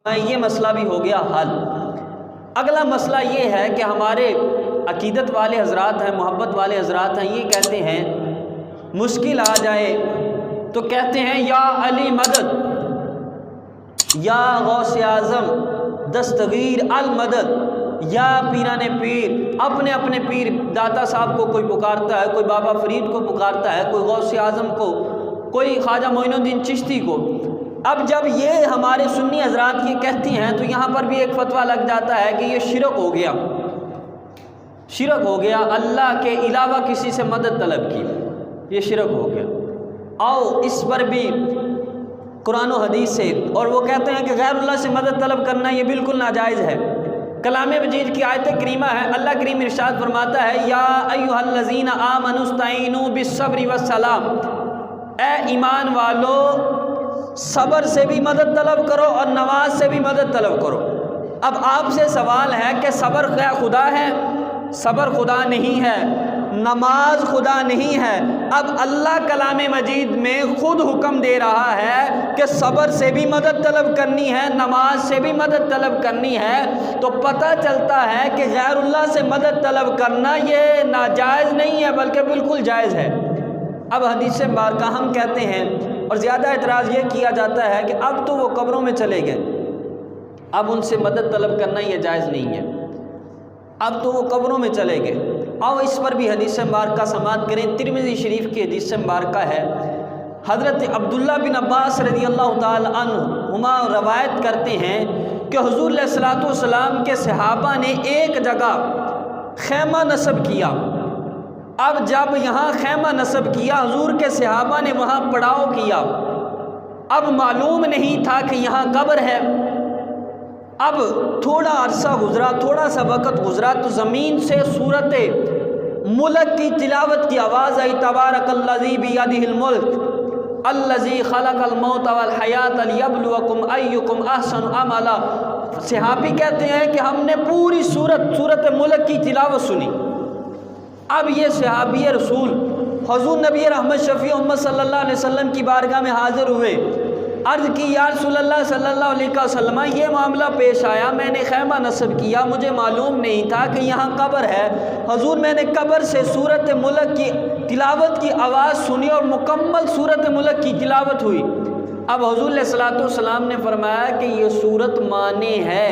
یہ مسئلہ بھی ہو گیا حل۔ اگلا مسئلہ یہ ہے کہ ہمارے عقیدت والے حضرات ہیں، محبت والے حضرات ہیں، یہ کہتے ہیں مشکل آ جائے تو کہتے ہیں یا علی مدد، یا غوث اعظم دستگیر المدد، یا پیران پیر، اپنے اپنے پیر داتا صاحب کو کوئی پکارتا ہے، کوئی بابا فرید کو پکارتا ہے، کوئی غوث اعظم کو، کوئی خواجہ معین الدین چشتی کو۔ اب جب یہ ہمارے سنی حضرات یہ کہتی ہیں تو یہاں پر بھی ایک فتویٰ لگ جاتا ہے کہ یہ شرک ہو گیا، شرک ہو گیا، اللہ کے علاوہ کسی سے مدد طلب کی، یہ شرک ہو گیا۔ آؤ اس پر بھی قرآن و حدیث سے، اور وہ کہتے ہیں کہ غیر اللہ سے مدد طلب کرنا یہ بالکل ناجائز ہے۔ کلام مجید کی آیت کریمہ ہے، اللہ کریم ارشاد فرماتا ہے یا ایھا الذین آمنوا استعینوا بالصبر والصلاۃ، اے ایمان والو صبر سے بھی مدد طلب کرو اور نماز سے بھی مدد طلب کرو۔ اب آپ سے سوال ہے کہ صبر کیا خدا ہے؟ صبر خدا نہیں ہے، نماز خدا نہیں ہے۔ اب اللہ کلام مجید میں خود حکم دے رہا ہے کہ صبر سے بھی مدد طلب کرنی ہے، نماز سے بھی مدد طلب کرنی ہے، تو پتہ چلتا ہے کہ غیر اللہ سے مدد طلب کرنا یہ ناجائز نہیں ہے بلکہ بالکل جائز ہے۔ اب حدیث مبارکہ ہم کہتے ہیں، اور زیادہ اعتراض یہ کیا جاتا ہے کہ اب تو وہ قبروں میں چلے گئے، اب ان سے مدد طلب کرنا یہ جائز نہیں ہے، اب تو وہ قبروں میں چلے گئے۔ آؤ اس پر بھی حدیث مبارکہ سماعت کریں۔ ترمذی شریف کی حدیث مبارکہ ہے، حضرت عبداللہ بن عباس رضی اللہ تعالی عنہما روایت کرتے ہیں کہ حضور علیہ الصلوۃ والسلام کے صحابہ نے ایک جگہ خیمہ نصب کیا۔ اب جب یہاں خیمہ نصب کیا، حضور کے صحابہ نے وہاں پڑاؤ کیا، اب معلوم نہیں تھا کہ یہاں قبر ہے۔ اب تھوڑا عرصہ گزرا، تھوڑا سا وقت گزرا تو زمین سے سورت ملک کی تلاوت کی آواز آئی، تبارک الذی بیدہ الملک الذی خلق الموت والحیات لیبلوکم ایکم احسن عملا۔ صحابی کہتے ہیں کہ ہم نے پوری سورت ملک کی تلاوت سنی۔ اب یہ صحابی رسول حضور نبی رحمت شفیع امت صلی اللہ علیہ وسلم کی بارگاہ میں حاضر ہوئے، عرض کی یا رسول اللہ صلی اللہ علیہ وسلم یہ معاملہ پیش آیا، میں نے خیمہ نصب کیا، مجھے معلوم نہیں تھا کہ یہاں قبر ہے۔ حضور میں نے قبر سے سورت ملک کی تلاوت کی آواز سنی اور مکمل سورت ملک کی تلاوت ہوئی۔ اب حضور علیہ الصلوۃ والسلام نے فرمایا کہ یہ سورت مانے ہے،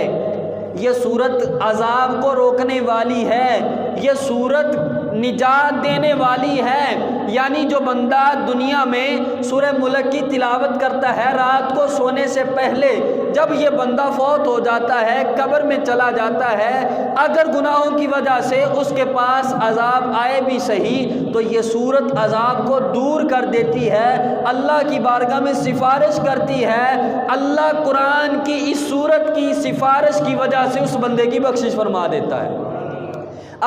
یہ سورت عذاب کو روکنے والی ہے، یہ سورت نجات دینے والی ہے۔ یعنی جو بندہ دنیا میں سورہ ملک کی تلاوت کرتا ہے رات کو سونے سے پہلے، جب یہ بندہ فوت ہو جاتا ہے، قبر میں چلا جاتا ہے، اگر گناہوں کی وجہ سے اس کے پاس عذاب آئے بھی صحیح تو یہ سورت عذاب کو دور کر دیتی ہے، اللہ کی بارگاہ میں سفارش کرتی ہے، اللہ قرآن کی اس سورت کی سفارش کی وجہ سے اس بندے کی بخشش فرما دیتا ہے۔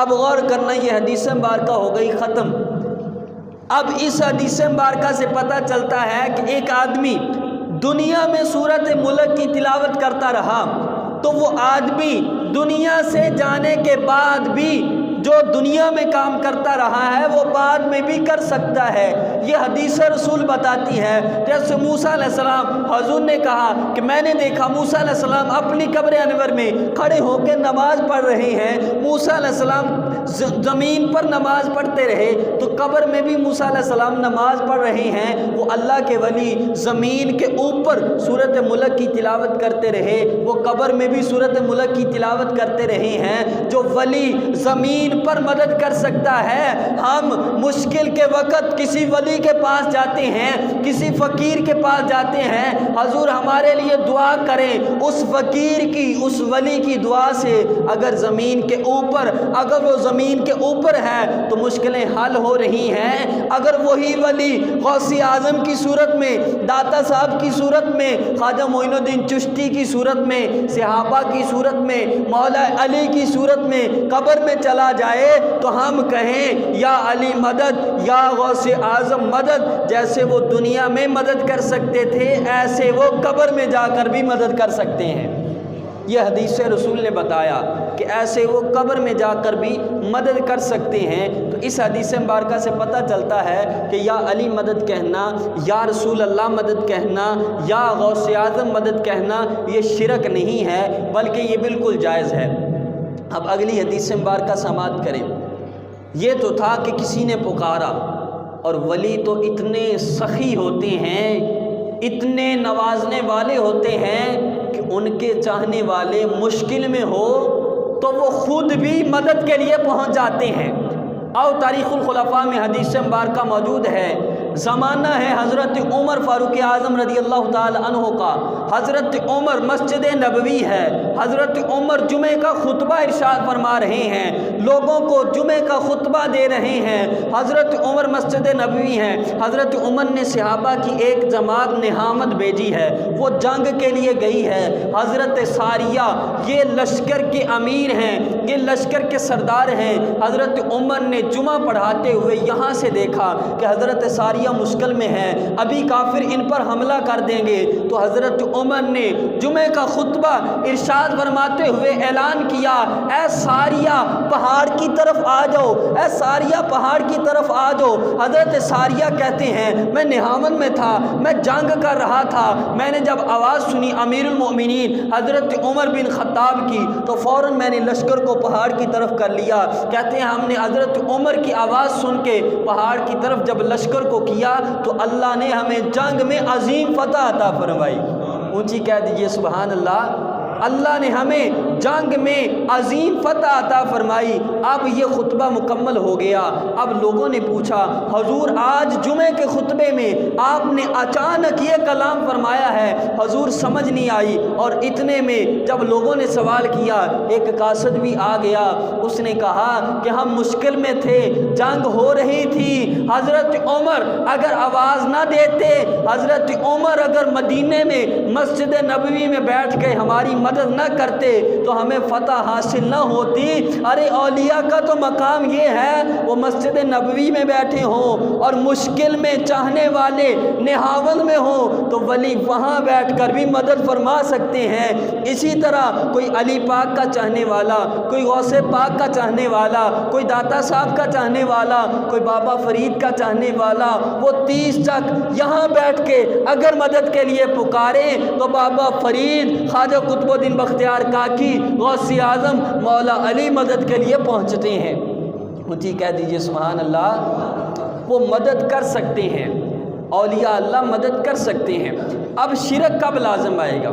اب غور کرنا، یہ حدیث مبارکہ ہو گئی ختم۔ اب اس حدیث مبارکہ سے پتہ چلتا ہے کہ ایک آدمی دنیا میں سورت ملک کی تلاوت کرتا رہا تو وہ آدمی دنیا سے جانے کے بعد بھی جو دنیا میں کام کرتا رہا ہے وہ بعد میں بھی کر سکتا ہے۔ یہ حدیث رسول بتاتی ہے، جیسے موسیٰ علیہ السلام، حضور نے کہا کہ میں نے دیکھا موسیٰ علیہ السلام اپنی قبر انور میں کھڑے ہو کے نماز پڑھ رہے ہیں، موسیٰ علیہ السلام زمین پر نماز پڑھتے رہے تو قبر میں بھی موسیٰ علیہ السلام نماز پڑھ رہے ہیں۔ وہ اللہ کے ولی زمین کے اوپر سورت ملک کی تلاوت کرتے رہے، وہ قبر میں بھی سورت ملک کی تلاوت کرتے رہے ہیں۔ جو ولی زمین پر مدد کر سکتا ہے، ہم مشکل کے وقت کسی ولی کے پاس جاتے ہیں، کسی فقیر کے پاس جاتے ہیں، حضور ہمارے لیے دعا کریں، اس فقیر کی، اس ولی کی دعا سے اگر زمین کے اوپر، اگر وہ زمین کے اوپر ہے تو مشکلیں حل ہو رہی ہیں۔ اگر وہی ولی غوث اعظم کی صورت میں، داتا صاحب کی صورت میں، خواجہ معین الدین چشتی کی صورت میں، صحابہ کی صورت میں، مولا علی کی صورت میں قبر میں چلا جائے تو ہم کہیں یا علی مدد، یا غوث اعظم مدد۔ جیسے وہ دنیا میں مدد کر سکتے تھے ایسے وہ قبر میں جا کر بھی مدد کر سکتے ہیں۔ یہ حدیث رسول نے بتایا کہ ایسے وہ قبر میں جا کر بھی مدد کر سکتے ہیں۔ تو اس حدیث مبارکہ سے پتہ چلتا ہے کہ یا علی مدد کہنا، یا رسول اللہ مدد کہنا، یا غوث اعظم مدد کہنا یہ شرک نہیں ہے بلکہ یہ بالکل جائز ہے۔ اب اگلی حدیث مبارکہ سماعت کریں۔ یہ تو تھا کہ کسی نے پکارا، اور ولی تو اتنے سخی ہوتے ہیں، اتنے نوازنے والے ہوتے ہیں کہ ان کے چاہنے والے مشکل میں ہو تو وہ خود بھی مدد کے لیے پہنچ جاتے ہیں۔ اور تاریخ الخلفاء میں حدیث مبارکہ موجود ہے، زمانہ ہے حضرت عمر فاروق اعظم رضی اللہ تعالی عنہ کا۔ حضرت عمر مسجد نبوی ہے، حضرت عمر جمعہ کا خطبہ ارشاد فرما رہے ہیں، لوگوں کو جمعہ کا خطبہ دے رہے ہیں، حضرت عمر مسجد نبوی ہیں۔ حضرت عمر نے صحابہ کی ایک جماعت نہامت بھیجی ہے، وہ جنگ کے لیے گئی ہے۔ حضرت ساریہ یہ لشکر کے امیر ہیں، یہ لشکر کے سردار ہیں۔ حضرت عمر نے جمعہ پڑھاتے ہوئے یہاں سے دیکھا کہ حضرت ساریہ مشکل میں ہے، ابھی کافر ان پر حملہ کر دیں گے، تو حضرت عمر نے جمعہ کا خطبہ ارشاد فرماتے ہوئے اعلان کیا، اے ساریہ پہاڑ کی طرف آ جاؤ، اے ساریہ پہاڑ کی طرف آ جاؤ۔ حضرت ساریہ کہتے ہیں میں نہامن میں تھا، میں جنگ کر رہا تھا، میں نے جب آواز سنی امیر المؤمنین حضرت عمر بن خطاب کی تو فوراً میں نے لشکر کو پہاڑ کی طرف کر لیا۔ کہتے ہیں ہم نے حضرت عمر کی آواز سن کے پہاڑ کی طرف جب لشکر کو کیا تو اللہ نے ہمیں جنگ میں عظیم فتح عطا فرمائی۔ اونچی کہہ دیجئے سبحان اللہ۔ اللہ نے ہمیں جنگ میں عظیم فتح عطا فرمائی۔ اب یہ خطبہ مکمل ہو گیا۔ اب لوگوں نے پوچھا حضور آج جمعے کے خطبے میں آپ نے اچانک یہ کلام فرمایا ہے، حضور سمجھ نہیں آئی۔ اور اتنے میں جب لوگوں نے سوال کیا، ایک قاصد بھی آ گیا، اس نے کہا کہ ہم مشکل میں تھے، جنگ ہو رہی تھی، حضرت عمر اگر آواز نہ دیتے، حضرت عمر اگر مدینے میں مسجد نبوی میں بیٹھ کے ہماری مدد نہ کرتے تو ہمیں فتح حاصل نہ ہوتی۔ ارے اولیاء کا تو مقام یہ ہے وہ مسجد نبوی میں بیٹھے ہوں اور مشکل میں چاہنے والے نہاون میں ہوں تو ولی وہاں بیٹھ کر بھی مدد فرما سکتے ہیں۔ اسی طرح کوئی علی پاک کا چاہنے والا، کوئی غوث پاک کا چاہنے والا، کوئی داتا صاحب کا چاہنے والا، کوئی بابا فرید کا چاہنے والا، وہ 30 تک یہاں بیٹھ کے اگر مدد کے لیے پکارے تو بابا فرید، خواجہ قطب الدین بختیار کاکی، غوث اعظم مولا علی مدد کے لیے پہنچتے ہیں۔ اونچی کہہ دیجئے سبحان اللہ۔ وہ مدد کر سکتے ہیں، اولیاء اللہ مدد کر سکتے ہیں۔ اب شرک کب لازم آئے گا؟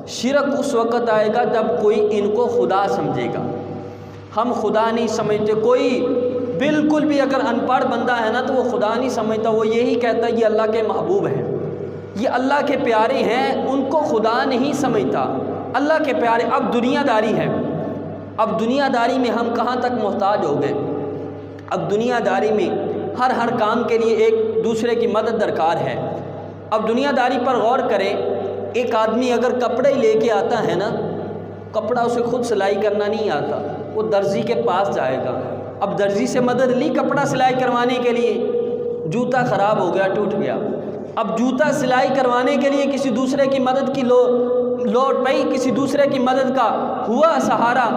شرک اس وقت آئے گا جب کوئی ان کو خدا سمجھے گا۔ ہم خدا نہیں سمجھتے، کوئی بالکل بھی اگر ان پڑھ بندہ ہے نا تو وہ خدا نہیں سمجھتا، وہ یہی کہتا ہے یہ اللہ کے محبوب ہیں، یہ اللہ کے پیارے ہیں، ان کو خدا نہیں سمجھتا، اللہ کے پیارے۔ اب دنیا داری ہے، اب دنیا داری میں ہم کہاں تک محتاج ہو گئے؟ اب دنیا داری میں ہر کام کے لیے ایک دوسرے کی مدد درکار ہے۔ اب دنیا داری پر غور کریں، ایک آدمی اگر کپڑے لے کے آتا ہے نا، کپڑا اسے خود سلائی کرنا نہیں آتا، وہ درزی کے پاس جائے گا۔ اب درزی سے مدد لی کپڑا سلائی کروانے کے لیے، جوتا خراب ہو گیا، ٹوٹ گیا، اب جوتا سلائی کروانے کے لیے کسی دوسرے کی مدد کی لوٹ پئی، کسی دوسرے کی مدد کا ہوا سہارا۔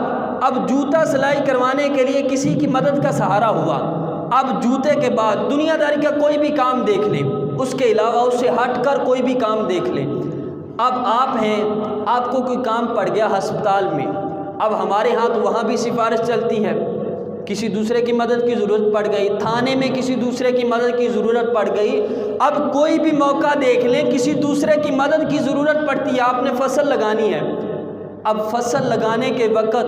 اب جوتا سلائی کروانے کے لیے کسی کی مدد کا سہارا ہوا۔ اب جوتے کے بعد دنیا داری کا کوئی بھی کام دیکھ لیں، اس کے علاوہ اس سے ہٹ کر کوئی بھی کام دیکھ لیں۔ اب آپ ہیں، آپ کو کوئی کام پڑ گیا ہسپتال میں، اب ہمارے ہاں تو وہاں بھی سفارش چلتی ہے، کسی دوسرے کی مدد کی ضرورت پڑ گئی، تھانے میں کسی دوسرے کی مدد کی ضرورت پڑ گئی۔ اب کوئی بھی موقع دیکھ لیں کسی دوسرے کی مدد کی ضرورت پڑتی ہے، آپ نے فصل لگانی ہے، اب فصل لگانے کے وقت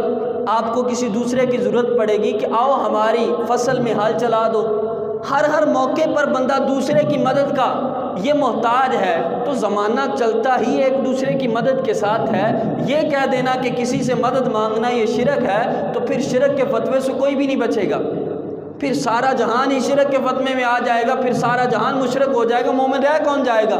آپ کو کسی دوسرے کی ضرورت پڑے گی کہ آؤ ہماری فصل میں ہل چلا دو۔ ہر موقع پر بندہ دوسرے کی مدد کا یہ محتاج ہے، تو زمانہ چلتا ہی ایک دوسرے کی مدد کے ساتھ ہے۔ یہ کہہ دینا کہ کسی سے مدد مانگنا یہ شرک ہے تو پھر شرک کے فتوے سے کوئی بھی نہیں بچے گا، پھر سارا جہان ہی شرک کے فتوے میں آ جائے گا، پھر سارا جہان مشرک ہو جائے گا، مومن رہ کون جائے گا؟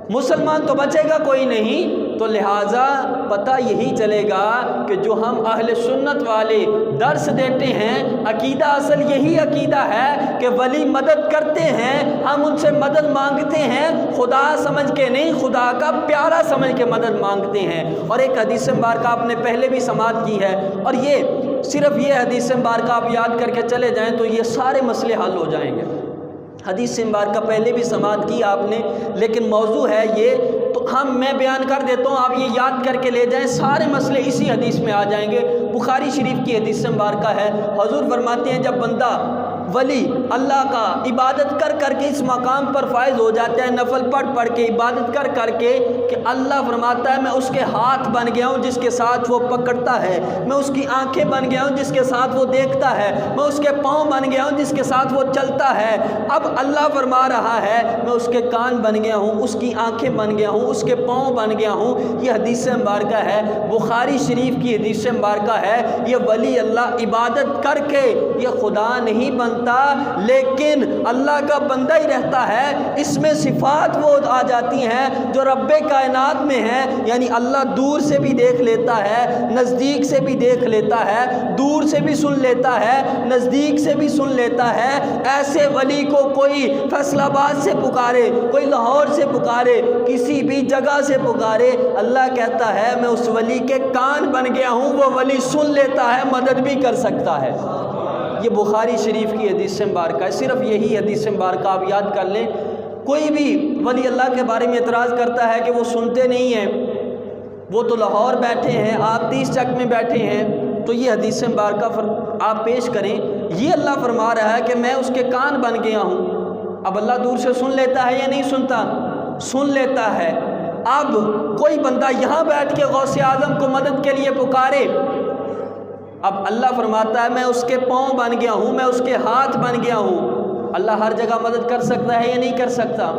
مسلمان تو بچے گا کوئی نہیں۔ تو لہٰذا پتہ یہی چلے گا کہ جو ہم اہل سنت والے درس دیتے ہیں عقیدہ اصل یہی عقیدہ ہے کہ ولی مدد کرتے ہیں، ہم ان سے مدد مانگتے ہیں، خدا سمجھ کے نہیں، خدا کا پیارا سمجھ کے مدد مانگتے ہیں۔ اور ایک حدیث مبارکہ آپ نے پہلے بھی سماعت کی ہے، اور یہ صرف یہ حدیث مبارکہ آپ یاد کر کے چلے جائیں تو یہ سارے مسئلے حل ہو جائیں گے۔ حدیث مبارکہ پہلے بھی سماعت کی آپ نے، لیکن موضوع ہے یہ تو میں بیان کر دیتا ہوں، آپ یہ یاد کر کے لے جائیں، سارے مسئلے اسی حدیث میں آ جائیں گے۔ بخاری شریف کی حدیث مبارکہ ہے، حضور فرماتے ہیں جب بندہ ولی اللہ کا عبادت کر کر کے اس مقام پر فائز ہو جاتا ہے، نفل پڑھ کے عبادت کر کر کے، کہ اللہ فرماتا ہے میں اس کے ہاتھ بن گیا ہوں جس کے ساتھ وہ پکڑتا ہے، میں اس کی آنکھیں بن گیا ہوں جس کے ساتھ وہ دیکھتا ہے، میں اس کے پاؤں بن گیا ہوں جس کے ساتھ وہ چلتا ہے۔ اب اللہ فرما رہا ہے میں اس کے کان بن گیا ہوں، اس کی آنکھیں بن گیا ہوں، اس کے پاؤں بن گیا ہوں۔ یہ حدیث مبارکہ ہے، بخاری شریف کی حدیث مبارکہ ہے۔ یہ ولی اللہ عبادت کر کے یہ خدا نہیں بنتا، لیکن اللہ کا بندہ ہی رہتا ہے، اس میں صفات وہ آ جاتی ہیں جو رب کائنات میں ہیں، یعنی اللہ دور سے بھی دیکھ لیتا ہے، نزدیک سے بھی دیکھ لیتا ہے، دور سے بھی سن لیتا ہے، نزدیک سے بھی سن لیتا ہے۔ ایسے ولی کو کوئی فیصل آباد سے پکارے، کوئی لاہور سے پکارے، کسی بھی جگہ سے پکارے، اللہ کہتا ہے میں اس ولی کے کان بن گیا ہوں، وہ ولی سن لیتا ہے، مدد بھی کر سکتا ہے۔ یہ بخاری شریف کی حدیث مبارکہ ہے، صرف یہی حدیث مبارکہ آپ یاد کر لیں۔ کوئی بھی ولی اللہ کے بارے میں اعتراض کرتا ہے کہ وہ سنتے نہیں ہیں، وہ تو لاہور بیٹھے ہیں، آپ 30 چک میں بیٹھے ہیں، تو یہ حدیث مبارکہ آپ پیش کریں۔ یہ اللہ فرما رہا ہے کہ میں اس کے کان بن گیا ہوں۔ اب اللہ دور سے سن لیتا ہے یا نہیں سنتا؟ سن لیتا ہے۔ اب کوئی بندہ یہاں بیٹھ کے غوث اعظم کو مدد کے لیے پکارے، اب اللہ فرماتا ہے میں اس کے پاؤں بن گیا ہوں، میں اس کے ہاتھ بن گیا ہوں۔ اللہ ہر جگہ مدد کر سکتا ہے یا نہیں کر سکتا؟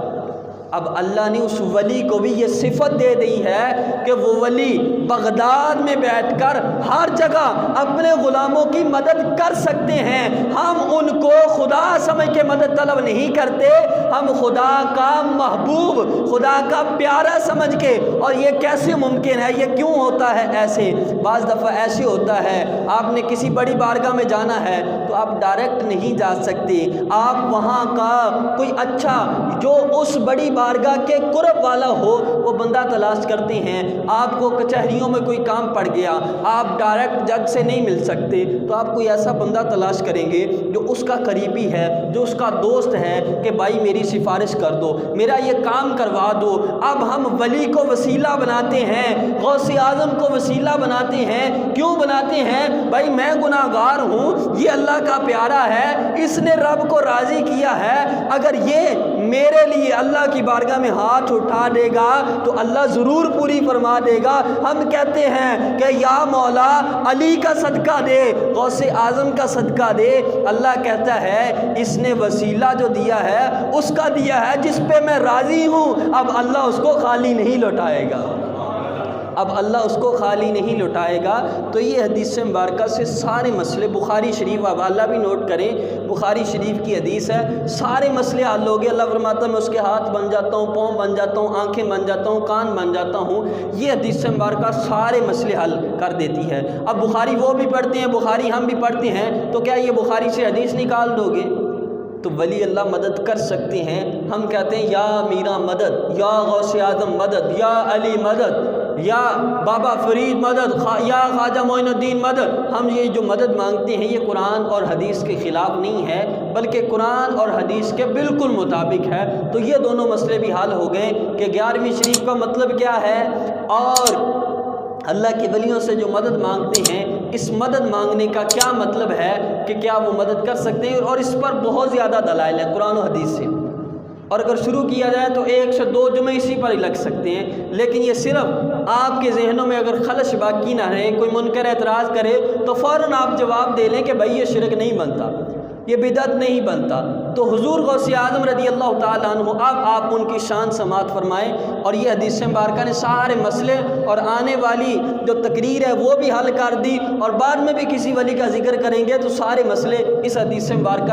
اب اللہ نے اس ولی کو بھی یہ صفت دے دی ہے کہ وہ ولی بغداد میں بیٹھ کر ہر جگہ اپنے غلاموں کی مدد کر سکتے ہیں۔ ہم ان کو خدا سمجھ کے مدد طلب نہیں کرتے، ہم خدا کا محبوب، خدا کا پیارا سمجھ کے۔ اور یہ کیسے ممکن ہے؟ یہ کیوں ہوتا ہے ایسے؟ بعض دفعہ ایسے ہوتا ہے، آپ نے کسی بڑی بارگاہ میں جانا ہے تو آپ ڈائریکٹ نہیں جا سکتے، آپ وہاں کا کوئی اچھا جو اس بڑی بارگاہ کے قرب والا ہو وہ بندہ تلاش کرتے ہیں۔ آپ کو کچہریوں میں کوئی کام پڑ گیا، آپ ڈائریکٹ جج سے نہیں مل سکتے، تو آپ کوئی ایسا بندہ تلاش کریں گے جو اس کا قریبی ہے، جو اس کا دوست ہے، کہ بھائی میری سفارش کر دو، میرا یہ کام کروا دو۔ اب ہم ولی کو وسیلہ بناتے ہیں، غوث اعظم کو وسیلہ بناتے ہیں۔ کیوں بناتے ہیں؟ بھائی میں گناہ گار ہوں، یہ اللہ کا پیارا ہے، اس نے رب کو راضی کیا ہے، اگر یہ میرے لیے اللہ کی بارگاہ میں ہاتھ اٹھا دے گا تو اللہ ضرور پوری فرما دے گا۔ ہم کہتے ہیں کہ یا مولا علی کا صدقہ دے، غوث اعظم کا صدقہ دے۔ اللہ کہتا ہے اس نے وسیلہ جو دیا ہے اس کا دیا ہے جس پہ میں راضی ہوں۔ اب اللہ اس کو خالی نہیں لوٹائے گا، اب اللہ اس کو خالی نہیں لوٹائے گا۔ تو یہ حدیث مبارکہ سے سارے مسئلے، بخاری شریف حوالہ بھی نوٹ کریں، بخاری شریف کی حدیث ہے، سارے مسئلے حل ہو گئے۔ اللہ فرماتا ہے میں اس کے ہاتھ بن جاتا ہوں، پاؤں بن جاتا ہوں، آنکھیں بن جاتا ہوں، کان بن جاتا ہوں۔ یہ حدیث مبارکہ سارے مسئلے حل کر دیتی ہے۔ اب بخاری وہ بھی پڑھتے ہیں، بخاری ہم بھی پڑھتے ہیں، تو کیا یہ بخاری سے حدیث نکال دو گے؟ تو ولی اللہ مدد کر سکتے ہیں۔ ہم کہتے ہیں یا میرا مدد، یا غوث اعظم مدد، یا علی مدد، یا بابا فرید مدد، یا خواجہ معین الدین مدد۔ ہم یہ جو مدد مانگتے ہیں یہ قرآن اور حدیث کے خلاف نہیں ہے، بلکہ قرآن اور حدیث کے بالکل مطابق ہے۔ تو یہ دونوں مسئلے بھی حل ہو گئے کہ 11ویں شریف کا مطلب کیا ہے، اور اللہ کے ولیوں سے جو مدد مانگتے ہیں اس مدد مانگنے کا کیا مطلب ہے، کہ کیا وہ مدد کر سکتے ہیں، اور اس پر بہت زیادہ دلائل ہیں قرآن و حدیث سے۔ اور اگر شروع کیا جائے تو 1 سے 2 جمعے اسی پر ہی لگ سکتے ہیں، لیکن یہ صرف آپ کے ذہنوں میں اگر خلش باقی نہ رہے، کوئی منکر اعتراض کرے تو فوراً آپ جواب دے لیں کہ بھائی یہ شرک نہیں بنتا، یہ بدعت نہیں بنتا۔ تو حضور غوث اعظم رضی اللہ تعالیٰ عنہ، اب آپ ان کی شان سماعت فرمائیں، اور یہ حدیث مبارکہ نے سارے مسئلے اور آنے والی جو تقریر ہے وہ بھی حل کر دی، اور بعد میں بھی کسی ولی کا ذکر کریں گے تو سارے مسئلے اس حدیث مبارکہ